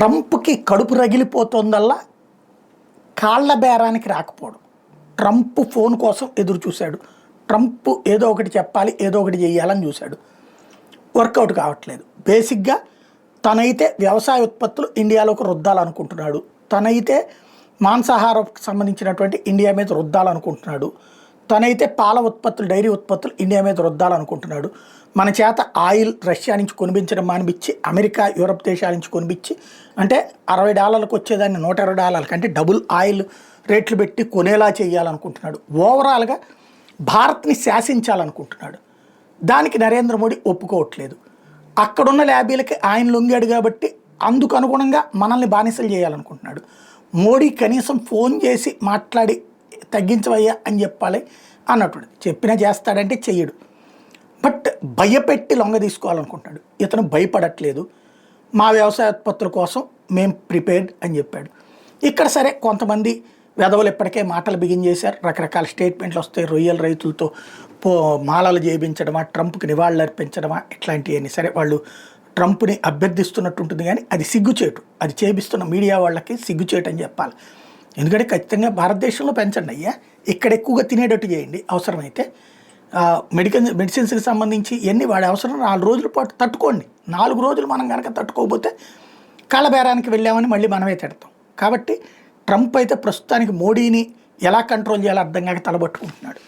ట్రంప్కి కడుపు రగిలిపోతుందల్లా కాళ్ళ బేరానికి రాకపోవడం. ట్రంప్ ఫోన్ కోసం ఎదురు చూశాడు. ట్రంప్ ఏదో ఒకటి చెప్పాలి, ఏదో ఒకటి చేయాలని చూశాడు. వర్కౌట్ కావట్లేదు. బేసిక్గా తనైతే వ్యవసాయ ఉత్పత్తులు ఇండియాలోకి రుద్దాలనుకుంటున్నాడు. తనైతే మాంసాహారంకి సంబంధించినటువంటి ఇండియా మీద రుద్దాలనుకుంటున్నాడు. తనైతే పాల ఉత్పత్తులు, డైరీ ఉత్పత్తులు ఇండియా మీద రుద్దాలనుకుంటున్నాడు. మన చేత ఆయిల్ రష్యా నుంచి కొనిపించడం మానిపించి, అమెరికా, యూరప్ దేశాల నుంచి కొనిపించి, అంటే $60 వచ్చేదాన్ని $120 అంటే డబుల్ ఆయిల్ రేట్లు పెట్టి కొనేలా చేయాలనుకుంటున్నాడు. ఓవరాల్గా భారత్ని శాసించాలనుకుంటున్నాడు. దానికి నరేంద్ర మోడీ ఒప్పుకోవట్లేదు. అక్కడున్న ల్యాబీలకి ఆయన లొంగాడు కాబట్టి అందుకు అనుగుణంగా మనల్ని బానిసలు చేయాలనుకుంటున్నాడు. మోడీ కనీసం ఫోన్ చేసి మాట్లాడి తగ్గించవయ్యా అని చెప్పాలి అన్నట్టు. చెప్పినా చేస్తాడంటే చెయ్యడు. బట్ భయపెట్టి లొంగ తీసుకోవాలనుకుంటున్నాడు. ఇతను భయపడట్లేదు. మా వ్యవసాయ ఉత్పత్తుల కోసం మేము ప్రిపేర్డ్ అని చెప్పాడు. ఇక్కడ సరే కొంతమంది వెధవలు ఇప్పటికే మాటలు బిగించేశారు. రకరకాల స్టేట్మెంట్లు వస్తాయి. రొయ్యల రైతులతో మాలలు చేయించడమా, ట్రంప్కి నివాళులు అర్పించడమా, ఇట్లాంటివన్నీ సరే వాళ్ళు ట్రంప్ని అభ్యర్థిస్తున్నట్టు ఉంటుంది. కానీ అది సిగ్గుచేటు. అది చేపిస్తున్న మీడియా వాళ్ళకి సిగ్గుచేటు అని చెప్పాలి. ఎందుకంటే ఖచ్చితంగా భారతదేశంలో పెంచండి అయ్యా, ఇక్కడ ఎక్కువగా తినేటట్టు చేయండి. అవసరమైతే మెడిసిన్స్కి సంబంధించి ఎన్ని వాడి అవసరం 4 రోజుల పాటు తట్టుకోండి. 4 రోజులు మనం కనుక తట్టుకోకపోతే కాళ్ళబేరానికి వెళ్ళామని మళ్ళీ మనమే తిడతాం. కాబట్టి ట్రంప్ అయితే ప్రస్తుతానికి మోడీని ఎలా కంట్రోల్ చేయాలో అర్థం కాక తలబట్టుకుంటున్నాడు.